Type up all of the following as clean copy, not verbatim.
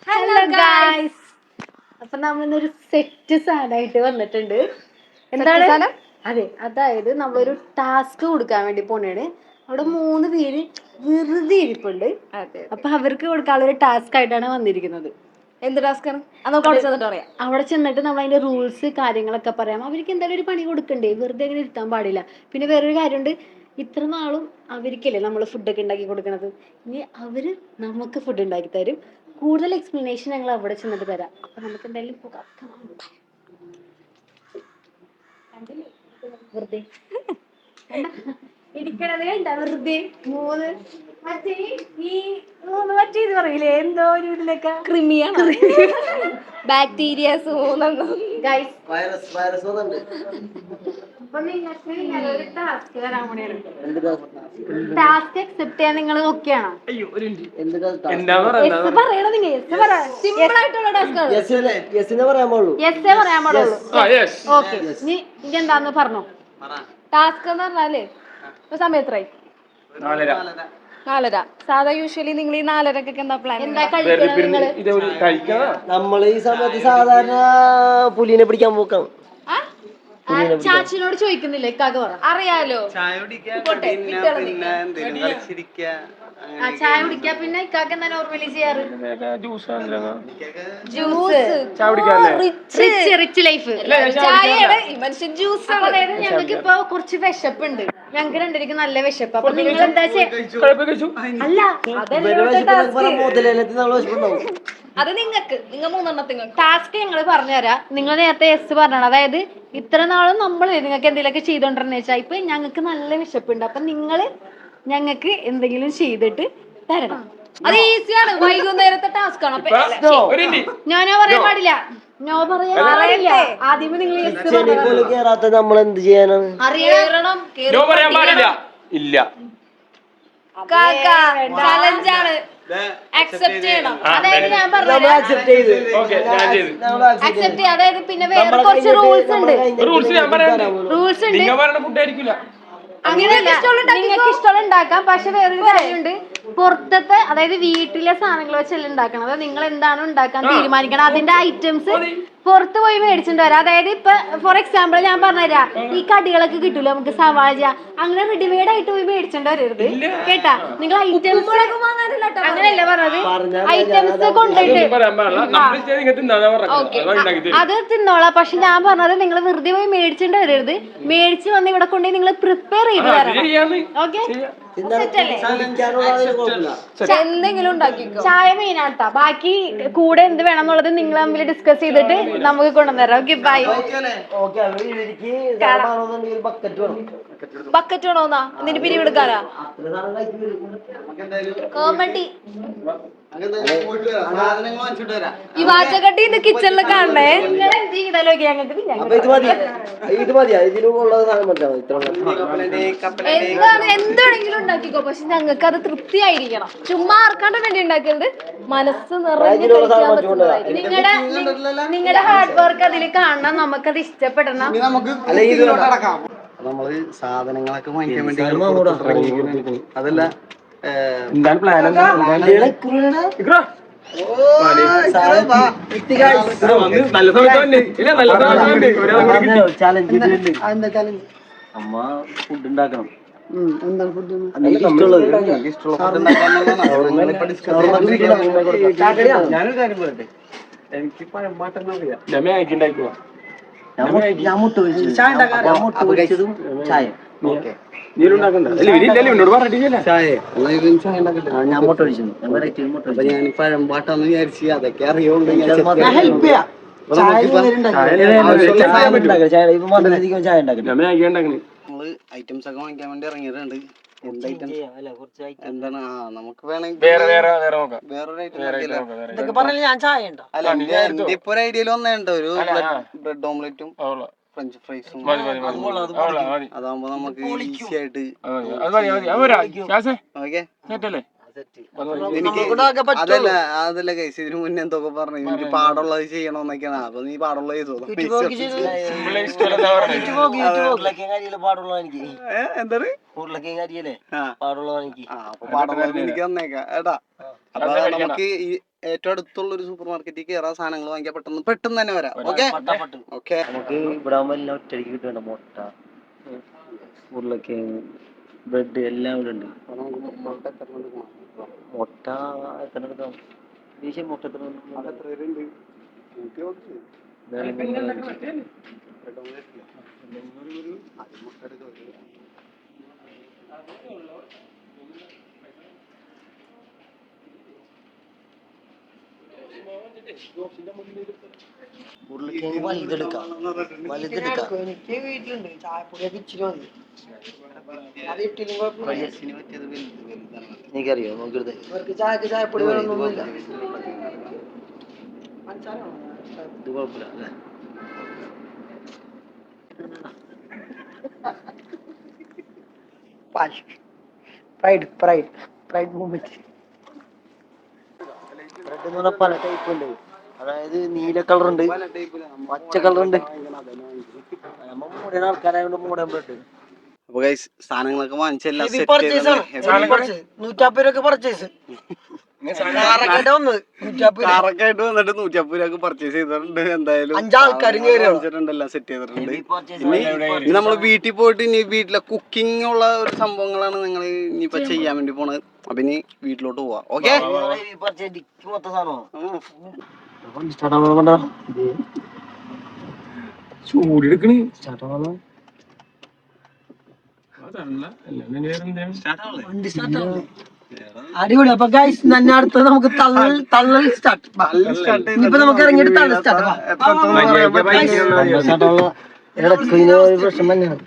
Hello guys, അപ്പൊ നമ്മളിന്നൊരു set സാധനമായിട്ട് വന്നിട്ടുണ്ട്. എന്താണ്? അതെ, അതായത് നമ്മളൊരു ടാസ്ക് കൊടുക്കാൻ വേണ്ടി പോണേണ്. അവിടെ 3 പേര് വെറുതെ ഇരിപ്പുണ്ട്. അപ്പൊ അവർക്ക് കൊടുക്കാനുള്ള ഒരു ടാസ്ക് ആയിട്ടാണ് വന്നിരിക്കുന്നത്. എന്ത് ടാസ്കാണ്? അവിടെ ചെന്നിട്ട് നമ്മൾ അതിന്റെ റൂൾസ് കാര്യങ്ങളൊക്കെ പറയാം. അവർക്ക് എന്തായാലും ഒരു പണി കൊടുക്കണ്ടേ, വെറുതെ അങ്ങനെ ഇരുത്താൻ പാടില്ല. പിന്നെ വേറൊരു കാര്യമുണ്ട്, ഇത്ര നാളും അവർക്കല്ലേ നമ്മൾ ഫുഡൊക്കെ ഉണ്ടാക്കി കൊടുക്കണത്. ഇനി അവര് നമുക്ക് ഫുഡ് ഉണ്ടാക്കി തരും. കൂടുതൽ എക്സ്പ്ലനേഷൻ ഞങ്ങൾ അവിടെ ചെന്നിട്ട് തരാം. അപ്പൊ നമുക്ക് എന്തായാലും പോകാം. വെറുതെ ഇരിക്കണത് കണ്ട, വെറുതെ 3 മറ്റേ ഈ 3 മറ്റേ ഇത് പറയില്ലേ, എന്തോ ഒരു ഇതിലൊക്കെ ക്രിമിയാണ്, ബാക്ടീരിയാസ് ഗൈസ്. അപ്പൊ നിങ്ങൾക്ക് ഞാനൊരു ടാസ്ക് തരാൻ കൂടിയാണ്. ടാസ്ക് അക്സെപ്റ്റ് ചെയ്യാൻ നിങ്ങൾ ഓക്കെയാണോ? പറയണത് സിമ്പിൾ ആയിട്ടുള്ള ടാസ്ക്. യെസ്സേ പറയാൻ പാടുള്ളൂ. ഓക്കെ, ഇനി എന്താന്ന് പറഞ്ഞോ. ടാസ്ക് എന്ന് പറഞ്ഞാല് ഇപ്പൊ സമയം എത്രയായി? 4:30. സാധാ യൂഷ്വലി നിങ്ങൾ ഈ 4:30 എന്താ പ്ലാൻ? എന്താ കഴിക്കണത് നിങ്ങള്? നമ്മൾ ഈ സമയത്ത് സാധാരണ പുലിനെ പിടിക്കാൻ പോക്കാം. ചാച്ചിനോട് ചോദിക്കുന്നില്ല, ഇക്കാക്ക് പറ. അറിയാലോ, ചായ കുടിക്കാ. പിന്നെ ഇക്കാക്ക് എന്താ നോർമലി ചെയ്യാറ്? Rich life. ചായയുടെ ഈ മനുഷ്യൻ ജ്യൂസ്. അതായത് ഞങ്ങൾക്ക് ഇപ്പൊ കുറച്ച് വിശപ്പുണ്ട്, ഞങ്ങൾക്ക് രണ്ടുപേർക്ക് നല്ല വിശപ്പ്. അപ്പൊ നിങ്ങൾ എന്താ അല്ല അത് നിങ്ങൾ 3 ടാസ്ക് ഞങ്ങൾ പറഞ്ഞുതരാം. നിങ്ങൾ നേരത്തെ യെസ് പറഞ്ഞാണ്. അതായത് ഇത്ര നാളും നമ്മൾ നിങ്ങൾക്ക് എന്തെങ്കിലുമൊക്കെ ചെയ്തോണ്ടിരുന്ന വെച്ചാൽ ഇപ്പൊ ഞങ്ങൾക്ക് നല്ല വിശപ്പുണ്ട്. അപ്പൊ നിങ്ങള് ഞങ്ങൾക്ക് എന്തെങ്കിലും ചെയ്തിട്ട് തരണം. അത് ഈസിയാണ്. വൈകുന്നേരത്തെ ടാസ്ക് ആണ്. ഞാനോ പറയാൻ പാടില്ല. നോ പറയാൻ പാടില്ല. ആദ്യമേ നിങ്ങൾ യെസ് കേറാത്ത നമ്മൾ എന്ത് ചെയ്യാനാണ്? അറിയണം. ഇല്ല, ചലഞ്ചാണ്, അക്സെപ്റ്റ് ചെയ്യണം. അതായത് ഞാൻ പറഞ്ഞു അക്സെപ്റ്റ് ചെയ്ത് അക്സെപ്റ്റ് ചെയ്യാം. അതായത് പിന്നെ വേറെ കുറച്ച് റൂൾസ് ഉണ്ട്. റൂൾസ് ഉണ്ട്. അങ്ങനെയല്ല, നിങ്ങൾക്ക് ഇഷ്ടമുള്ള ഉണ്ടാക്കാം. പക്ഷെ വേറൊരു കാര്യമുണ്ട്, പുറത്തത്തെ അതായത് വീട്ടിലെ സാധനങ്ങൾ വെച്ചല്ല ഉണ്ടാക്കണം. അതായത് നിങ്ങൾ എന്താണ് ഉണ്ടാക്കാൻ തീരുമാനിക്കണം, അതിന്റെ ഐറ്റംസ് പുറത്ത് പോയി മേടിച്ചിട്ട് വരാം. അതായത് ഇപ്പൊ ഫോർ എക്സാമ്പിൾ ഞാൻ പറഞ്ഞുതരാം, ഈ കടികളൊക്കെ കിട്ടൂല നമുക്ക്, സവാള അങ്ങനെ റെഡിമെയ്ഡ് ആയിട്ട് പോയി മേടിച്ചിട്ട് വരരുത് കേട്ടാ. നിങ്ങൾ ഐറ്റംസ് അങ്ങനെയല്ല പറഞ്ഞത്, ഐറ്റംസ് കൊണ്ടിട്ട് അത് തിന്നോളാം. പക്ഷെ ഞാൻ പറഞ്ഞത് നിങ്ങൾ വെറുതെ പോയി മേടിച്ചിട്ട് വരരുത്. മേടിച്ച് വന്ന് ഇവിടെ കൊണ്ടുപോയി നിങ്ങൾ പ്രിപ്പയർ ചെയ്ത് തരണം. ഓക്കെ, എന്തെങ്കിലും ഉണ്ടാക്കിക്കോ. ചായ മെയിനാട്ടാ. ബാക്കി കൂടെ എന്ത് വേണം എന്നുള്ളത് നിങ്ങൾ തമ്മിൽ ഡിസ്കസ് ചെയ്തിട്ട് നമുക്ക് കൊണ്ടുവന്നേരാം. Okay, bye. ബക്കറ്റ് വേണോന്നാ എന്നിട്ട് പിരിവെടുക്കാനാ? കോമഡി. ഈ വാച്ചക്കട്ടി ഇത് കിച്ചണില് കാണണേ. നിങ്ങൾ എന്ത് ചെയ്താലോ എന്താണെങ്കിലും ഉണ്ടാക്കിക്കോ. പക്ഷെ ഞങ്ങൾക്ക് അത് തൃപ്തിയായിരിക്കണം. ചുമ്മാ ആർക്കാണ്ട് വേണ്ടി ഉണ്ടാക്കരുത്, മനസ്സ് നിറഞ്ഞു കഴിക്കാൻ പറ്റുന്നതായിരിക്കും. നിങ്ങളുടെ ഹാർഡ് വർക്ക് അതിൽ കാണണം, നമുക്കത് ഇഷ്ടപ്പെടണം. നമ്മള് സാധനങ്ങളൊക്കെ വാങ്ങിക്കാൻ വേണ്ടി അതല്ല എന്താണ് പ്ലാൻ? അമ്മ ഫുഡ് ഉണ്ടാക്കണം. ഞാനൊരു കാര്യം പറയട്ടെ, എനിക്ക് പഴമ്പാട്ടം അറിയാം. ഞാൻ മുട്ട പൊരിച്ചതും ചായ. ഞാൻ മുട്ട ഒഴിച്ചു. ഞാൻ പഴമ്പാട്ടാന്ന് വിചാരിച്ചു, അതൊക്കെ അറിയുള്ളൂ. നമ്മള് ഐറ്റംസ് ഒക്കെ വാങ്ങിക്കാൻ വേണ്ടി ഇറങ്ങിയിട്ടുണ്ട്. എന്താണ് നമുക്ക് വേണമെങ്കിൽ വേറൊരു എന്റെ ഇപ്പൊ ഒരു ഐഡിയയിൽ വന്നേണ്ട ഒരു ബ്രെഡ് ഓംലെറ്റും ഫ്രഞ്ച് ഫ്രൈസും. അതാകുമ്പോ നമുക്ക് ഈസി ആയിട്ട്. അതല്ല കൈസ്, ഇതിന് മുന്നേ എന്തൊക്കെ പറഞ്ഞു എനിക്ക് പാടുള്ളത് ചെയ്യണമെന്നൊക്കെയാണ്. അപ്പൊ നീ പാടുള്ളത് ചെയ്തോ. എന്താണ് പാടുള്ളത് എനിക്ക് വന്നേക്കാം ഏട്ടാ. അപ്പൊ നമുക്ക് ഏറ്റവും അടുത്തുള്ള ഒരു സൂപ്പർ മാർക്കറ്റിൽ കയറാൻ സാധനങ്ങൾ വാങ്ങിക്കാൻ പെട്ടെന്ന് തന്നെ വരാം. Okay okay. നമുക്ക് ഇവിടെ ആകുമ്പോൾ എല്ലാം ഒറ്റയ്ക്ക് കിട്ടുന്നുണ്ട്. മുട്ട, ഉരുളക്കിഴങ്ങ്, ബ്രെഡ് എല്ലാം ഇവിടെ ഉണ്ട്. മുട്ട എത്ര എടുക്കാം? മുട്ട എത്ര ഉരുളക്കിഴങ്ങ് വലുതെടുക്കാം. എനിക്ക് വീട്ടിലുണ്ട് ചായപ്പൊടിയൊക്കെ ഇച്ചിരി മതി. എനിക്കറിയോ നോക്കിയെടുത്ത് ചായക്ക് ചായപ്പൊടി വേണമെന്നൊന്നുമില്ല. ഇത് കുഴപ്പമില്ല അല്ലേ? Pride moment. ബ്രെഡ് എന്ന് പറഞ്ഞാൽ പല ടൈപ്പ് ഉണ്ട്. അതായത് നീല കളറുണ്ട്, പച്ച കളറുണ്ട്. നമ്മൾ മൂടേണ്ട ആൾക്കാരായതുകൊണ്ട് മൂടൻ ബ്രെഡ്. അപ്പൊ ഗൈസ് സാധനങ്ങളൊക്കെ വാങ്ങിച്ചെല്ലാം $150 പർച്ചേസ്. കാറൊക്കെ കാറൊക്കെയായിട്ട് വന്നിട്ട് $150 പർച്ചേസ് ചെയ്തിട്ടുണ്ട്. എന്തായാലും 5 ആൾക്കാരും എല്ലാം സെറ്റ് ചെയ്തിട്ടുണ്ട്. ഇനി നമ്മൾ വീട്ടിൽ പോയിട്ട് ഇനി വീട്ടിലെ കുക്കിംഗ് ഉള്ള ഒരു സംഭവങ്ങളാണ് നിങ്ങൾ ഇനിയിപ്പോ ചെയ്യാൻ വേണ്ടി പോണത്. അപ്പൊ ഇനി വീട്ടിലോട്ട് പോവാം. ഓക്കെ ചൂടെടുക്കണ് അടിപൊളി. അപ്പൊ ഗൈസ് തന്നെ അടുത്ത് നമുക്ക് തള്ളൽ സ്റ്റാർട്ട്. ഇനിയിപ്പോ നമുക്ക് ഇറങ്ങിയിട്ട് തള്ളൽ സ്റ്റാർട്ട്. ഒരു പ്രശ്നം തന്നെയാണ്.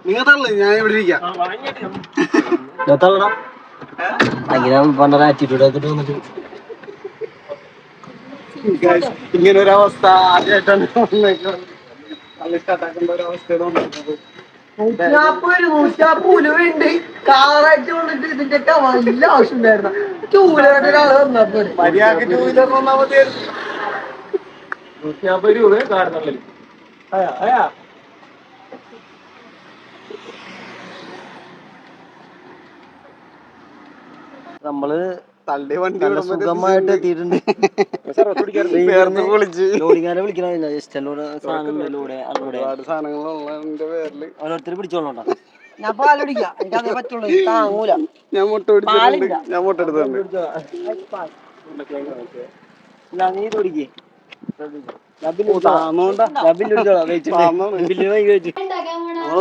നിങ്ങൾ തള്ളു, ഞാൻ ഇവിടെ ഇരിക്കാം. തള്ളണം. അങ്ങനെ പണ്ടൊരു ആറ്റിറ്റ്യൂഡ് ആക്കിട്ട് വന്നിട്ട് ഇങ്ങനെ ഒരു അവസ്ഥ ആദ്യമായിട്ടാണ് തള്ളി സ്റ്റാർട്ടാക്കേണ്ട ഒരു അവസ്ഥയാണ് വന്നിട്ടുള്ളത്. 150 കാറായിട്ട് വന്നിട്ട് ഇതിന്റെ വലിയ ആവശ്യം ഉണ്ടായിരുന്ന ടൂവീലറായിട്ട് ഒരാള് വന്നപ്പോ മര്യാദക്ക് ടൂ വീലർ വന്നാൽ മതിയായിരുന്നു. $150 കാർ തള്ളല്. നമ്മള് തള്ളി വണ്ടി സുഖമായിട്ട് എത്തിയിട്ടുണ്ട്. ലോഡിക്കാരെ വിളിക്കണില്ല. ജസ്റ്റ് ഒരുപാട് സാധനങ്ങളുള്ളതിന്റെ പേരില് ഓരോരുത്തർ പിടിച്ചോളണ്ട. ഞാൻ പാല് പിടിക്കാം. എനിക്ക് അതേ പറ്റുള്ളൂ. താങ്ങൂല. ഞാൻ മുട്ട പിടിച്ചിട്ടുണ്ട്. ഞാൻ മുട്ട എടുത്തിട്ടുണ്ട്. നീ പിടിക്കേ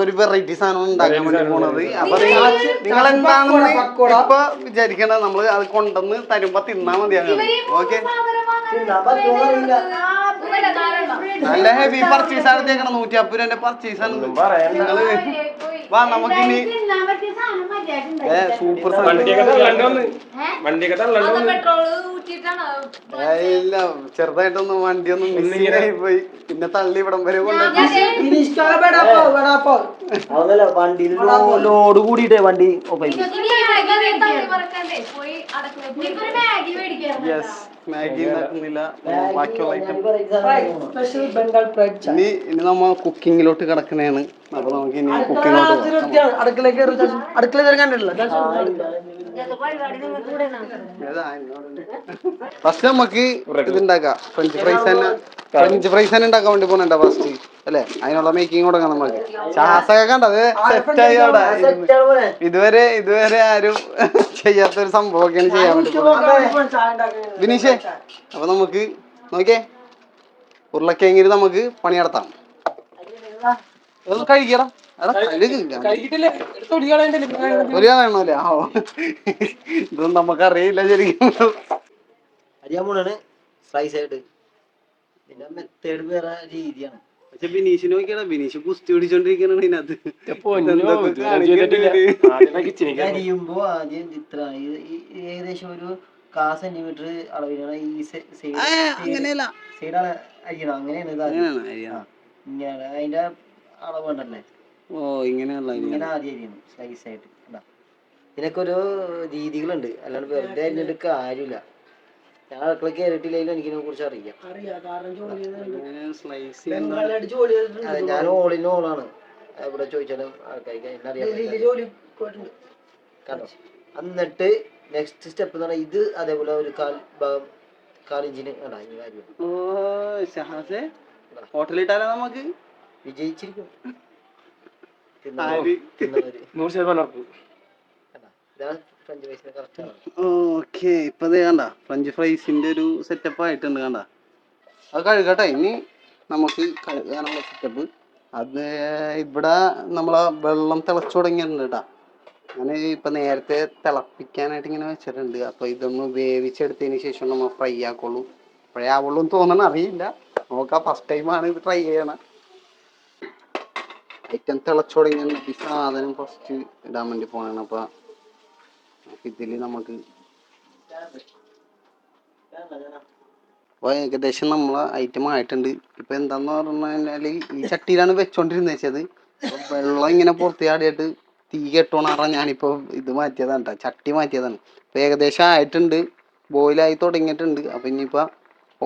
ഒരു വെറൈറ്റി സാധനം ഉണ്ടാക്കാൻ വേണ്ടി പോണത്. അപ്പൊ നിങ്ങൾ എന്താണെന്ന് ഇപ്പൊ വിചാരിക്കണ്ട. നമ്മള് അത് കൊണ്ടുവന്ന് തരുമ്പോ തിന്നാ മതിയാണ്. ഓക്കെ, നല്ല ഹെവി പർച്ചേസ് ആണ് തേക്കണം. $150 പർച്ചേസ് ആണ്. നിങ്ങള് വാ, നമുക്കിനി സൂപ്പർ ഇല്ല, ചെറുതായിട്ടൊന്നും വണ്ടിയൊന്നും മിസ്സിംഗ് ആയി പോയി. പിന്നെ തള്ളി ഇവിടം വരെ വണ്ടിയിൽ ലോഡ് കൂടിയിട്ടേ വണ്ടി മാഗി ഉണ്ടാക്കുന്നില്ല. ബാക്കിയുള്ള ഐറ്റം ഇനി നമ്മ കുക്കിങ്ങിലോട്ട് കിടക്കണേണ്. അപ്പൊ നമുക്ക് ഇനി കുക്കിങ്ങിലോട്ട് ഫസ്റ്റ് നമുക്ക് ഇതുണ്ടാക്കാം. ഫ്രഞ്ച് ഫ്രൈസ് തന്നെ ഉണ്ടാക്കാൻ വേണ്ടി പോണണ്ട ഫസ്റ്റ് അല്ലെ? അതിനുള്ള മേക്കിംഗ് കൊടുക്കണം നമുക്ക്. ചാസൊക്കെ കണ്ടത് സെറ്റായി അവിടെ. ഇതുവരെ ആരും ചെയ്യാത്തൊരു സംഭവമൊക്കെയാണ് ചെയ്യാൻ വേണ്ടി ബിനീഷേ. അപ്പൊ നമുക്ക് നോക്കിയേ, ഉരുളക്കിഴങ്ങിൽ നമുക്ക് പണി നടത്താം. കഴിക്കണം. ഇതൊന്നും നമുക്കറിയില്ല ശരിക്കും. അറിയാൻ സ്ലൈസ് ആയിട്ട്. പിന്നെ മെത്തേഡ് വേറെ രീതിയാണ്. പക്ഷെ ബിനീഷിന് നോക്കിയാ, ബിനീഷ് കുസ്തി പിടിച്ചോണ്ടിരിക്കണ ഇതിനകത്ത്. അരിയുമ്പോ ആദ്യം ഇത്ര ഏകദേശം ഒരു 1/4 സെന്റിമീറ്റർ അളവിലാണ് ഈ സൈഡ് അരിയണം. അങ്ങനെയാണ് ഇങ്ങനെയാണ് അതിന്റെ അളവ് ഉണ്ടല്ലേ. ഓ, ഇങ്ങനെയുള്ള ഇങ്ങനെ ആദ്യം അരിയണം സ്ലൈസ് ആയിട്ട്. ഇതിനൊക്കെ ഓരോ രീതികളുണ്ട്. അല്ലാണ്ട് വെറുതെ അരിഞ്ഞിട്ട് കാര്യമില്ല. ഞാൻ അടുക്കള കയറിയിട്ടില്ലെങ്കിലും എനിക്കിതിനെ കുറിച്ച് അറിയാം. ഞാൻ ഓളിന് ഓളാണ്. ഇവിടെ ചോദിച്ചാലും ആൾക്കാർക്ക് എന്നറിയാം. എന്നിട്ട് നെക്സ്റ്റ് സ്റ്റെപ്പ് എന്ന് പറഞ്ഞാൽ ഇത് അതേപോലെ ഒരു 1/4 ഭാഗം കാലിഞ്ചിന് അടാ ഈ കാര്യം ഓ ഷഹാസെ ഹോട്ടലിട്ടാലോ നമുക്ക് വിജയിച്ചിരിക്കും. ആര്? തിന്നവര് 100% ഉറപ്പ്. കണ്ടാ? ഇതാണ് ഫ്രഞ്ച് ഫ്രൈസിന്റെ കറക്റ്റ് ആണ്. ഓക്കെ ഇപ്പൊ ദേ കണ്ട ഫ്രഞ്ച് ഫ്രൈസിന്റെ ഒരു സെറ്റപ്പ് ആയിട്ടുണ്ട് കണ്ട. അത് കഴുകട്ടെ ഇനി നമുക്ക് കഴുകാനുള്ള സെറ്റപ്പ്. അത് ഇവിടെ നമ്മളെ വെള്ളം തിളച്ചു തുടങ്ങിയിട്ടുണ്ട് കേട്ടാ. ഞാൻ ഇപ്പൊ നേരത്തെ തിളപ്പിക്കാനായിട്ട് ഇങ്ങനെ വെച്ചിട്ടുണ്ട്. അപ്പൊ ഇതൊന്ന് വേവിച്ചെടുത്തതിന് ശേഷം നമ്മൾ ഫ്രൈ ആക്കുള്ളൂ. ഫ്രൈ ആവുള്ളൂ എന്ന് തോന്നണ അറിയില്ല, നോക്കാം. ഫസ്റ്റ് ടൈമാണ് ഇത് ട്രൈ ചെയ്യണം. ഐറ്റം തിളച്ചു തുടങ്ങിയ ഈ സാധനം ഫസ്റ്റ് ഇടാൻ വേണ്ടി പോകണം. അപ്പൊ ഇതില് നമുക്ക് അപ്പൊ ഏകദേശം നമ്മളെ ഐറ്റം ആയിട്ടുണ്ട്. ഇപ്പൊ എന്താന്ന് പറഞ്ഞു കഴിഞ്ഞാല് ഈ ചട്ടിയിലാണ് വെച്ചോണ്ടിരുന്നത്. അപ്പൊ വെള്ളം ഇങ്ങനെ പുറത്തിയാടിയിട്ട് തീ കെട്ടോണ കാരണം ഞാനിപ്പോ ഇത് മാറ്റിയതാണ് കേട്ടോ, ചട്ടി മാറ്റിയതാണ്. ഇപ്പൊ ഏകദേശം ആയിട്ടുണ്ട്, ബോയിലായി തുടങ്ങിയിട്ടുണ്ട്. അപ്പൊ ഇനിയിപ്പോ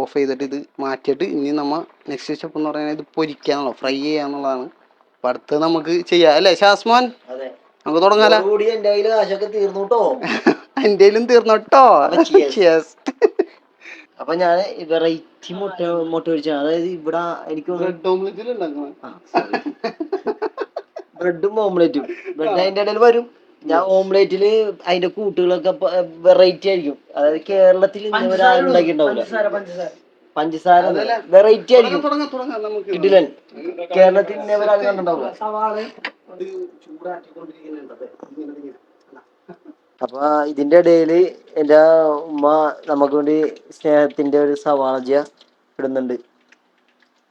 ഓഫ് ചെയ്തിട്ട് ഇത് മാറ്റിയിട്ട് ഇനി നമ്മ നെക്സ്റ്റ് സ്റ്റെപ്പ് എന്ന് പറയുന്നത് ഇത് പൊരിക്കാന്നുള്ളൂ, ഫ്രൈ ചെയ്യാന്നുള്ളതാണ്. അപ്പൊ അടുത്ത് നമുക്ക് ചെയ്യാം അല്ലേ ഷാസ്മാൻ? അതെ, നമുക്ക് തുടങ്ങാലോ. കൂടി എന്റെ കയ്യില് കാശൊക്കെ തീർന്നുട്ടോ. എന്റെയിലും തീർന്നോട്ടോ. അപ്പൊ ഞാൻ വെറൈറ്റി മുട്ട പൊരിച്ചാണ്. അതായത് ഇവിടെ എനിക്ക് ബ്രെഡും ഓംലെറ്റും. ബ്രെഡ് അതിന്റെ ഇടയിൽ വരും. ഞാൻ ഓംലെറ്റില് അതിന്റെ കൂട്ടുകളൊക്കെ വെറൈറ്റി ആയിരിക്കും. അതായത് കേരളത്തിൽ ഇന്നവരെ ആരും ഉണ്ടാക്കിയിട്ടുണ്ടാവില്ല. പഞ്ചസാര വെറൈറ്റി ആയിരിക്കും. കിടിലൻ. കേരളത്തിൽ ഇന്നവരെ ആരും കണ്ടിട്ടുണ്ടാവില്ല. അപ്പൊ ഇതിന്റെ ഇടയില് എന്റെ ഉമ്മ നമുക്ക് വേണ്ടി സ്നേഹത്തിന്റെ ഒരു സവാള ഇടുന്നുണ്ട്.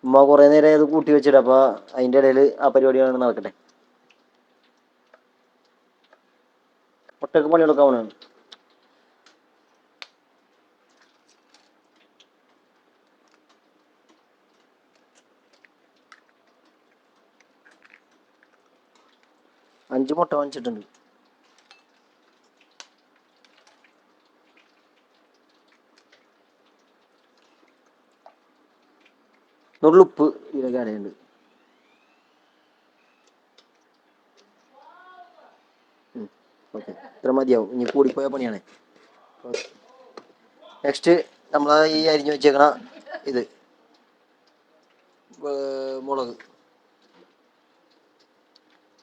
ഉമ്മ കുറെ നേരം അത് കൂട്ടി വെച്ചിട്ട്, അപ്പൊ അതിന്റെ ഇടയിൽ ആ പരിപാടിയാണ് നടക്കട്ടെ. ഒട്ടൊക്കെ പണിയെടുക്കാവുന്നതാണ്. അഞ്ച് മുട്ട വാങ്ങിച്ചിട്ടുണ്ട്. നുള്ളുപ്പ് ഇതിലൊക്കെ അടയുണ്ട്. ഓക്കെ, ഇത്ര മതിയാവും. ഇനി കൂടിപ്പോയ പണിയാണ്. നെക്സ്റ്റ് നമ്മൾ ഈ അരിഞ്ഞു വെച്ചേക്കണ ഇത് മുളക്,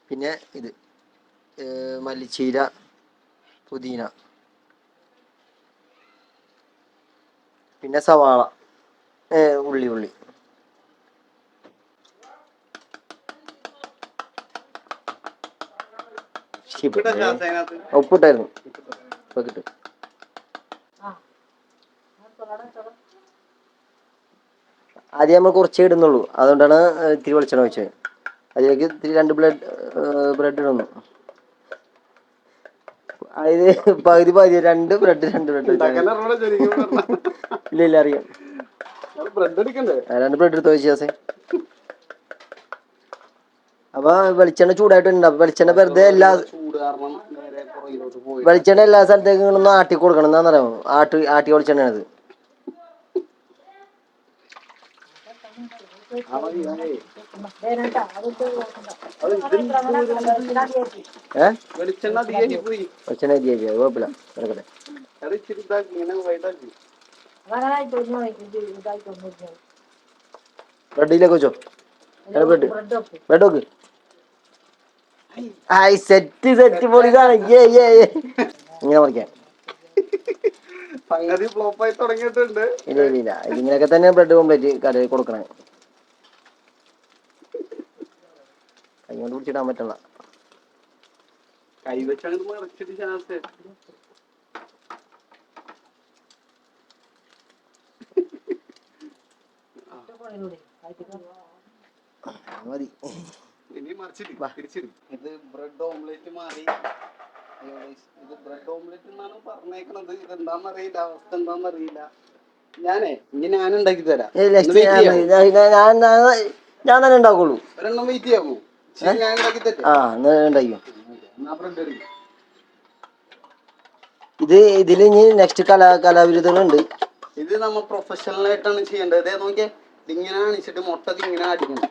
പിന്നെ ഇത് മല്ലിച്ചീര, പുതിന, പിന്നെ സവാള, ഉള്ളി ഉപ്പിട്ടായിരുന്നു. ഇപ്പൊ കിട്ടും. ആദ്യം നമ്മൾ കുറച്ചേ ഇടുന്നുള്ളൂ, അതുകൊണ്ടാണ് ഇത്തിരി വെളിച്ചെണ്ണ വെച്ചത്. അതിലേക്ക് ഇത്തിരി 2 ബ്രെഡ് ഇടുന്നു. അതായത് പകുതി 2 ബ്രെഡ് ഇല്ല അറിയാം. 2 ബ്രെഡ് എടുത്ത് വെച്ചാൽ. അപ്പൊ വെളിച്ചെണ്ണ ചൂടായിട്ടുണ്ട്. അപ്പൊ വെളിച്ചെണ്ണ വെറുതെ വെളിച്ചെണ്ണ എല്ലാ സ്ഥലത്തേക്കും ഒന്ന് ആട്ടി കൊടുക്കണം. എന്താണെന്നറിയാമോ? ആട്ടി വെളിച്ചെണ്ണയാണിത്. വെളിച്ചെണ്ണ കുഴപ്പമില്ല, നടക്കട്ടെ. ബ്രെഡിലേക്ക് വെച്ചോ. ബ്രെഡ് നോക്ക്. സെറ്റ് പൊളിതാണ്. ഇങ്ങനെ മറിക്കാൻ. സംഗതി ഫ്ലോപ്പായി തുടങ്ങിയിട്ടുണ്ട്. ഇല്ല, ഇതിങ്ങനെയൊക്കെ തന്നെ ബ്രെഡ് ഓംലെറ്റ് കടയിൽ കൊടുക്കണേ. കൈ കൊണ്ട് പിടിച്ചിടാൻ പറ്റില്ല. കൈ വെച്ചാൽ മറിച്ചിട്ട് ചാൻസ്. മതി. ഇനി മറിച്ചിട്ട് ഇത് ബ്രെഡ് ഓംലെറ്റ് മാറി. ഇത് ബ്രെഡ് ഓംലെറ്റ് എന്നാണ് പറഞ്ഞേക്കണത്. ഇതെന്താന്നറിയില്ല, അവസ്ഥ എന്താന്നറിയില്ല. ഞാൻ ഉണ്ടാക്കി തരാം. ഞാൻ തന്നെ ഉണ്ടാക്കുള്ളൂ. ഒരെണ്ണം വെയിറ്റ് ചെയ്യാമോ? ഞാൻ ഉണ്ടാക്കി തരാം. ഇതില് ഇനി നെക്സ്റ്റ് കലാവിരുദ്ധങ്ങളുണ്ട്. ഇത് നമ്മൾ പ്രൊഫഷണൽ ആയിട്ടാണ് ചെയ്യേണ്ടത്. ഇതേ നോക്കിയാൽ ഇതിങ്ങനെ അടിച്ചിട്ട് മുട്ട ഇങ്ങനെ അടിക്കണം.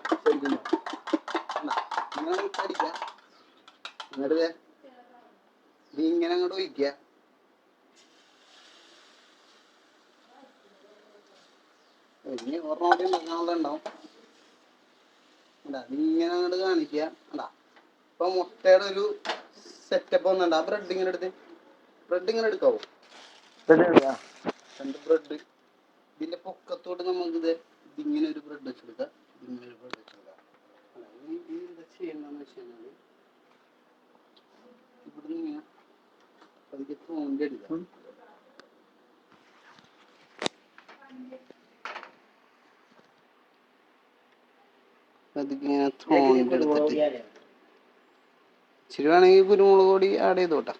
ഇങ്ങനെ മുട്ട അടിക്കുക, എന്നിട്ട് ഇത് ഇങ്ങനെ അങ്ങോട്ട് ഒഴിക്കുക. ഇനി ഒരെണ്ണം ഉണ്ടാക്കാനുള്ള ഉണ്ടാവും. അതിങ്ങനെ അങ്ങോട്ട് കാണിക്കുക. അതാ ഇപ്പൊ മുട്ടയുടെ ഒരു സെറ്റപ്പ് ഒന്നുണ്ട്. ആ ബ്രെഡ് ഇങ്ങനെ എടുക്കാവോ? രണ്ട് ബ്രെഡ് ഇതിന്റെ പൊക്കത്തോട്ട് നമുക്ക് ഇതിങ്ങനെ ഒരു ബ്രെഡ് വെച്ചെടുക്കാം. ഇതിങ്ങനെ ഒരു ബ്രെഡ് വെച്ചെടുക്കാം. എന്താ ചെയ്യണമെന്ന് വെച്ച് കഴിഞ്ഞാല് ഇവിടുന്ന് ഇങ്ങനെ പതുക്കെ തോണ്ടി എടുക്കാം. അതിങ്ങനെ തോണ്ടി എടുത്തിട്ട് ഇച്ചിരി വേണമെങ്കിൽ കുരുമുളക് പൊടി ആഡ് ചെയ്തോട്ടാ.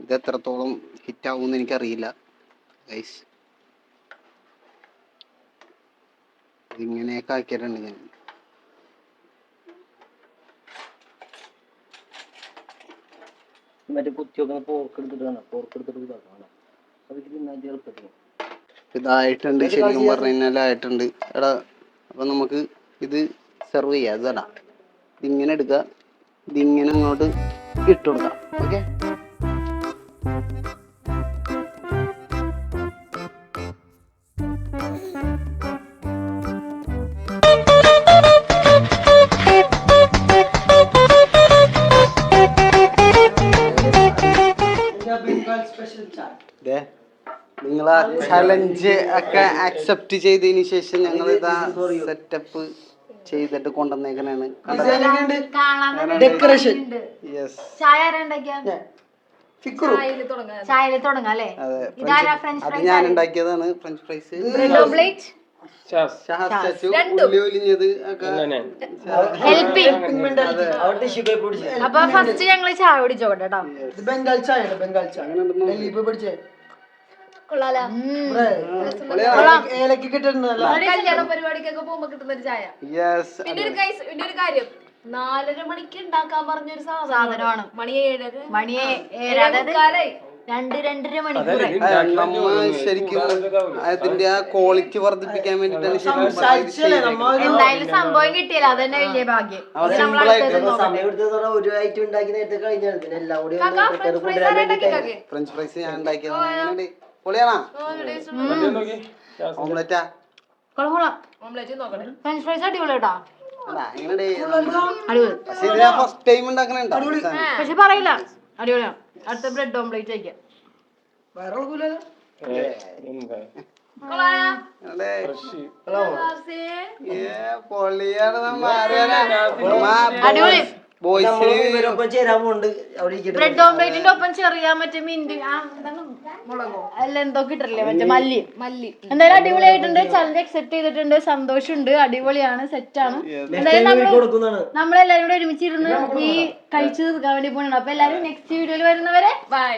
ഇത് എത്രത്തോളം ഹിറ്റ് ആവുമെന്ന് എനിക്കറിയില്ല ഗൈസ്. ഇതിങ്ങനെയൊക്കെ ആക്കിയിട്ടുണ്ട് ഞാൻ. മറ്റേ കുത്തി വെക്കുന്ന പോർക്കെടുത്തിട്ട് ഇതായിട്ടുണ്ട്, ശരിക്കും പറഞ്ഞു കഴിഞ്ഞാൽ ആയിട്ടുണ്ട്. എടാ അപ്പൊ നമുക്ക് ഇത് സെർവ് ചെയ്യാം. ഇതടാ ഇതിങ്ങനെ എടുക്കുക, ഇതിങ്ങനെ അങ്ങോട്ട് ഇട്ട് കൊടുക്കാം. ഓക്കെ, നിങ്ങൾ ആ ചലഞ്ച് ഒക്കെ അക്സെപ്റ്റ് ചെയ്തതിന് ശേഷം ഞങ്ങൾ ഇതാ സെറ്റപ്പ് ചെയ്തിട്ട് കൊണ്ടുവന്നേക്കണാണ്. ഡെക്കറേഷൻ. യെസ്, ചായ ആരാ ഉണ്ടാക്കിയ? ചായയിൽ തുടങ്ങാം അല്ലേ? അതെ, ഇതാരാ ഫ്രഞ്ച് അത് ഞാൻ ഉണ്ടാക്കിയതാണ്. ഫ്രഞ്ച് ഫ്രൈസ്, ബ്രെഡ് ഓംലെറ്റ്, ഉള്ളി ഒലിഞ്ഞത് ഒക്കെ ഹെൽപ്പിംഗ്. അതെ. അപ്പൊ ഫസ്റ്റ് ഞങ്ങള് ചായ കുടിച്ചോട്ടെ കേട്ടോ. ബംഗാൾ ചായ, ബംഗാൾ ചായ ഡൽഹി പഠിച്ചേ. കൊള്ളാലോ. ഏലക്ക് കിട്ടുന്നതല്ല. കല്യാണ പരിപാടിക്കൊക്കെ പോകുമ്പോ കിട്ടുന്ന ഒരു ചായ. യെസ്, പിന്നെ ഒരു കാര്യം, 4:30 മണിക്ക് ഉണ്ടാക്കാൻ പറഞ്ഞൊരു സാധനമാണ്. മണി 7:30. മണിയെ രണ്ട് 2.5 മണിക്കൂർ. നമ്മ ശരിക്കും അതിന്റെ ആ ക്വാളിറ്റി വർദ്ധിപ്പിക്കാൻ വേണ്ടിട്ടാണ് എന്തായാലും സംഭവം കിട്ടിയല്ലോ, അതന്നെ വലിയ ഭാഗ്യം. സിമ്പിൾ ആയിട്ട് സമയം എടുത്തത് ഒരു ഐറ്റം ഉണ്ടാക്കി നേരത്തെ കഴിഞ്ഞാൽ എല്ലാം കൂടി ഫ്രഞ്ച് ഫ്രൈസ് ഞാൻ ഉണ്ടാക്കിയത്. പൊളിയാണോ? ഓംലെറ്റാ? ഓംലെറ്റ് നോക്കണേ. ഫ്രഞ്ച് ഫ്രൈസ് അടിപൊളി കേട്ടോ, എങ്ങനെ അടിപൊളി. പക്ഷെ ഇത് ഞാൻ ഫസ്റ്റ് ടൈം ഉണ്ടാക്കണുണ്ടോ? പക്ഷെ പറയില്ല, അടിപൊളിയാണ്. അടുത്ത ബ്രെഡ് ഓംലെറ്റ് കഴിക്കാം. അടിപൊളി. ബ്രെഡ് ഓംലെറ്റിന്റെ ഒപ്പം ചെറിയ മറ്റേ മിന്റ് അല്ല എന്തോ കിട്ടില്ലേ, മറ്റേ മല്ലി. എന്തായാലും അടിപൊളിയായിട്ടുണ്ട്. ചലഞ്ച് അക്സെപ്റ്റ് ചെയ്തിട്ടുണ്ട്, സന്തോഷമുണ്ട്, അടിപൊളിയാണ്, സെറ്റാണ്. എന്തായാലും നമ്മളെല്ലാരും കൂടെ ഒരുമിച്ചിരുന്ന് ഈ കഴിച്ചു തീർക്കാൻ വേണ്ടി പോകണം. അപ്പൊ എല്ലാരും നെക്സ്റ്റ് വീഡിയോയിൽ വരുന്നവരെ ബൈ.